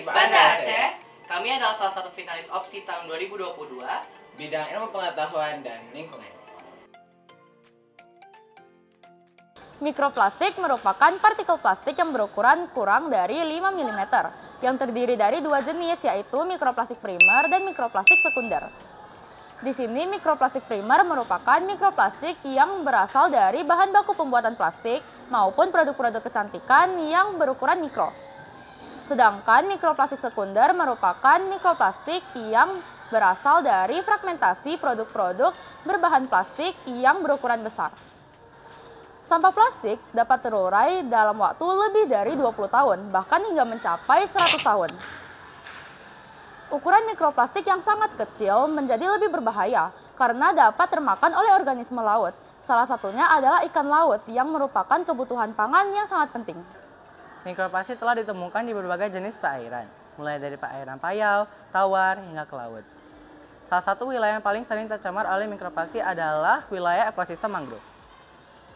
Banda Aceh, kami adalah salah satu finalis opsi tahun 2022 bidang ilmu pengetahuan dan lingkungan. Mikroplastik merupakan partikel plastik yang berukuran kurang dari 5 mm, yang terdiri dari dua jenis, yaitu mikroplastik primer dan mikroplastik sekunder. Di sini mikroplastik primer merupakan mikroplastik yang berasal dari bahan baku pembuatan plastik maupun produk-produk kecantikan yang berukuran mikro. Sedangkan mikroplastik sekunder merupakan mikroplastik yang berasal dari fragmentasi produk-produk berbahan plastik yang berukuran besar. Sampah plastik dapat terurai dalam waktu lebih dari 20 tahun, bahkan hingga mencapai 100 tahun. Ukuran mikroplastik yang sangat kecil menjadi lebih berbahaya karena dapat termakan oleh organisme laut. Salah satunya adalah ikan laut yang merupakan kebutuhan pangan yang sangat penting. Mikroplastik telah ditemukan di berbagai jenis perairan, mulai dari perairan payau, tawar, hingga ke laut. Salah satu wilayah yang paling sering tercemar oleh mikroplastik adalah wilayah ekosistem mangrove.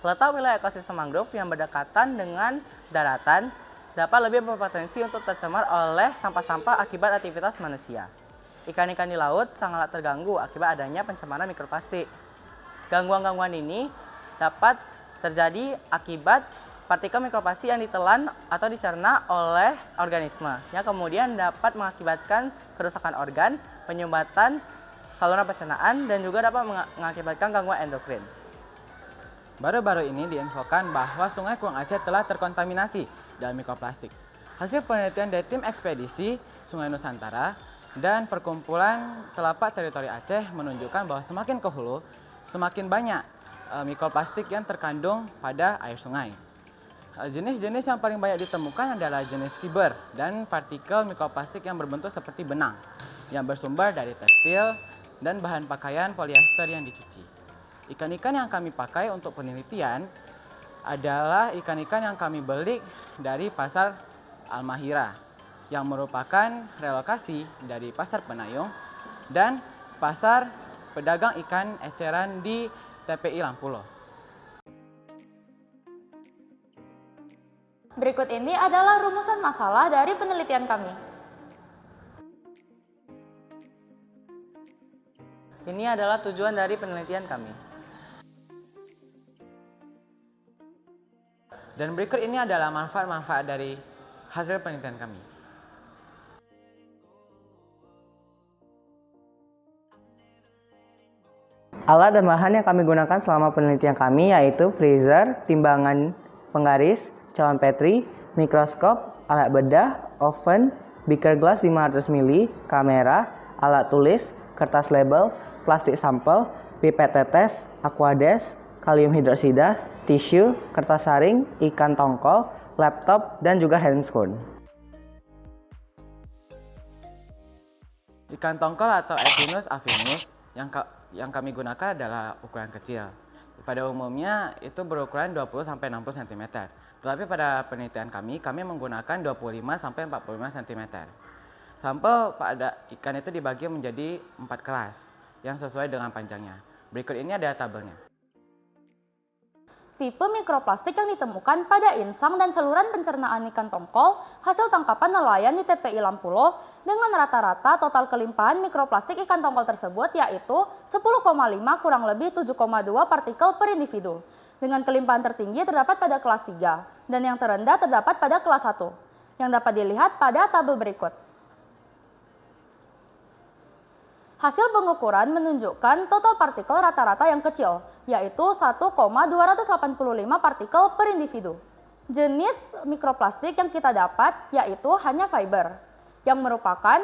Letak wilayah ekosistem mangrove yang berdekatan dengan daratan dapat lebih berpotensi untuk tercemar oleh sampah-sampah akibat aktivitas manusia. Ikan-ikan di laut sangat terganggu akibat adanya pencemaran mikroplastik. Gangguan-gangguan ini dapat terjadi akibat partikel mikroplastik yang ditelan atau dicerna oleh organisme, yang kemudian dapat mengakibatkan kerusakan organ, penyumbatan saluran pencernaan, dan juga dapat mengakibatkan gangguan endokrin. Baru-baru ini diinfokan bahwa Sungai Kuang Aceh telah terkontaminasi dalam mikroplastik. Hasil penelitian dari tim ekspedisi Sungai Nusantara dan Perkumpulan Telapak Teritori Aceh menunjukkan bahwa semakin ke hulu, semakin banyak mikroplastik yang terkandung pada air sungai. Jenis-jenis yang paling banyak ditemukan adalah jenis fiber dan partikel mikroplastik yang berbentuk seperti benang, yang bersumber dari tekstil dan bahan pakaian polyester yang dicuci. Ikan-ikan yang kami pakai untuk penelitian adalah ikan-ikan yang kami beli dari pasar Al-Mahira, yang merupakan relokasi dari pasar Penayung dan pasar pedagang ikan eceran di TPI Lampulo. Berikut ini adalah rumusan masalah dari penelitian kami. Ini adalah tujuan dari penelitian kami. Dan berikut ini adalah manfaat-manfaat dari hasil penelitian kami. Alat dan bahan yang kami gunakan selama penelitian kami yaitu freezer, timbangan penggaris, cawan petri, mikroskop, alat bedah, oven, beaker gelas 500 ml, kamera, alat tulis, kertas label, plastik sampel, pipet tetes, aquades, kalium hidroksida, tisu, kertas saring, ikan tongkol, laptop, dan juga handscone. Ikan tongkol atau Echinus avinus yang kami gunakan adalah ukuran kecil. Pada umumnya itu berukuran 20-60 cm. Tetapi pada penelitian kami menggunakan 25-45 cm. Sampel pada ikan itu dibagi menjadi 4 kelas yang sesuai dengan panjangnya. Berikut ini ada tabelnya. Tipe mikroplastik yang ditemukan pada insang dan saluran pencernaan ikan tongkol hasil tangkapan nelayan di TPI Lampulo dengan rata-rata total kelimpahan mikroplastik ikan tongkol tersebut yaitu 10,5 kurang lebih 7,2 partikel per individu. Dengan kelimpahan tertinggi terdapat pada kelas 3 dan yang terendah terdapat pada kelas 1 yang dapat dilihat pada tabel berikut. Hasil pengukuran menunjukkan total partikel rata-rata yang kecil, yaitu 1,285 partikel per individu. Jenis mikroplastik yang kita dapat yaitu hanya fiber, yang merupakan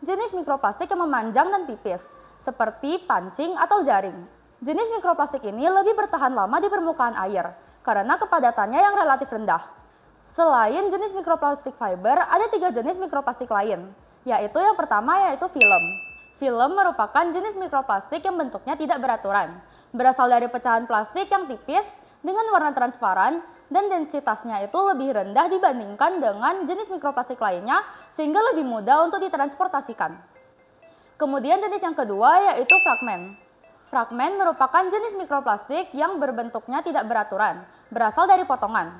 jenis mikroplastik yang memanjang dan tipis, seperti pancing atau jaring. Jenis mikroplastik ini lebih bertahan lama di permukaan air, karena kepadatannya yang relatif rendah. Selain jenis mikroplastik fiber, ada 3 jenis mikroplastik lain, yaitu yang pertama yaitu film. Film merupakan jenis mikroplastik yang bentuknya tidak beraturan, berasal dari pecahan plastik yang tipis dengan warna transparan dan densitasnya itu lebih rendah dibandingkan dengan jenis mikroplastik lainnya sehingga lebih mudah untuk ditransportasikan. Kemudian jenis yang kedua yaitu fragmen. Fragmen merupakan jenis mikroplastik yang berbentuknya tidak beraturan, berasal dari potongan.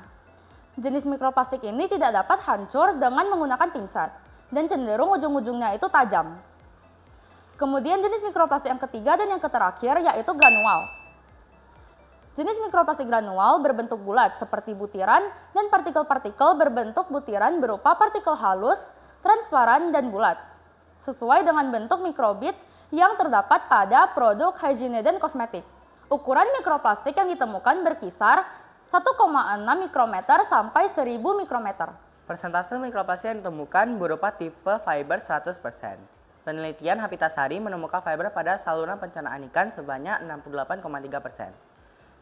Jenis mikroplastik ini tidak dapat hancur dengan menggunakan pinset. dan cenderung ujung-ujungnya itu tajam. Kemudian jenis mikroplastik yang ketiga dan yang terakhir yaitu granual. Jenis mikroplastik granual berbentuk bulat seperti butiran dan partikel-partikel berbentuk butiran berupa partikel halus, transparan, dan bulat. Sesuai dengan bentuk mikrobits yang terdapat pada produk hygiene dan kosmetik. Ukuran mikroplastik yang ditemukan berkisar 1,6 mikrometer sampai 1000 mikrometer. Persentase mikroplastik yang ditemukan berupa tipe fiber 100%. Penelitian Hapitasari menemukan fiber pada saluran pencernaan ikan sebanyak 68,3%.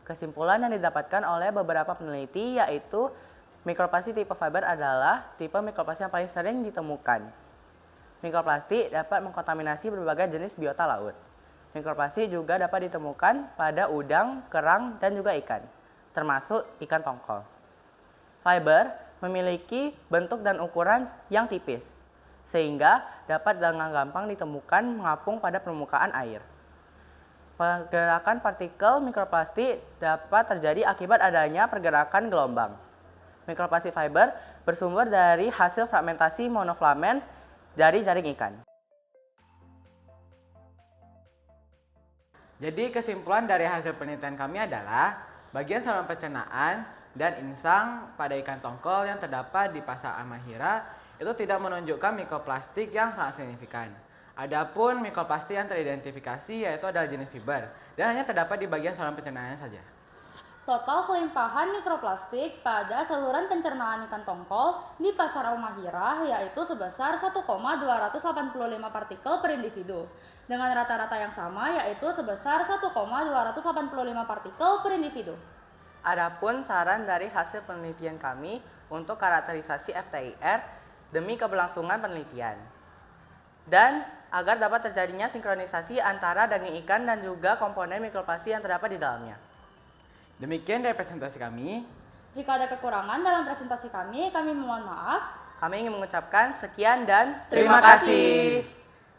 Kesimpulan yang didapatkan oleh beberapa peneliti yaitu mikroplastik tipe fiber adalah tipe mikroplastik yang paling sering ditemukan. Mikroplastik dapat mengkontaminasi berbagai jenis biota laut. Mikroplastik juga dapat ditemukan pada udang, kerang, dan juga ikan, termasuk ikan tongkol. Fiber memiliki bentuk dan ukuran yang tipis, sehingga dapat dengan gampang ditemukan mengapung pada permukaan air. Pergerakan partikel mikroplastik dapat terjadi akibat adanya pergerakan gelombang. Mikroplastik fiber bersumber dari hasil fragmentasi monofilament dari jaring ikan. Jadi kesimpulan dari hasil penelitian kami adalah bagian saluran pencernaan dan insang pada ikan tongkol yang terdapat di pasar Amahira itu tidak menunjukkan mikroplastik yang sangat signifikan. Adapun mikroplastik yang teridentifikasi yaitu adalah jenis fiber dan hanya terdapat di bagian saluran pencernaannya saja. Total kelimpahan mikroplastik pada saluran pencernaan ikan tongkol di pasar Amahira yaitu sebesar 1,285 partikel per individu. Dengan rata-rata yang sama yaitu sebesar 1,285 partikel per individu. Adapun saran dari hasil penelitian kami untuk karakterisasi FTIR demi keberlangsungan penelitian. Dan agar dapat terjadinya sinkronisasi antara daging ikan dan juga komponen mikroplastik yang terdapat di dalamnya. Demikian dari presentasi kami. Jika ada kekurangan dalam presentasi kami mohon maaf. Kami ingin mengucapkan sekian dan Terima kasih.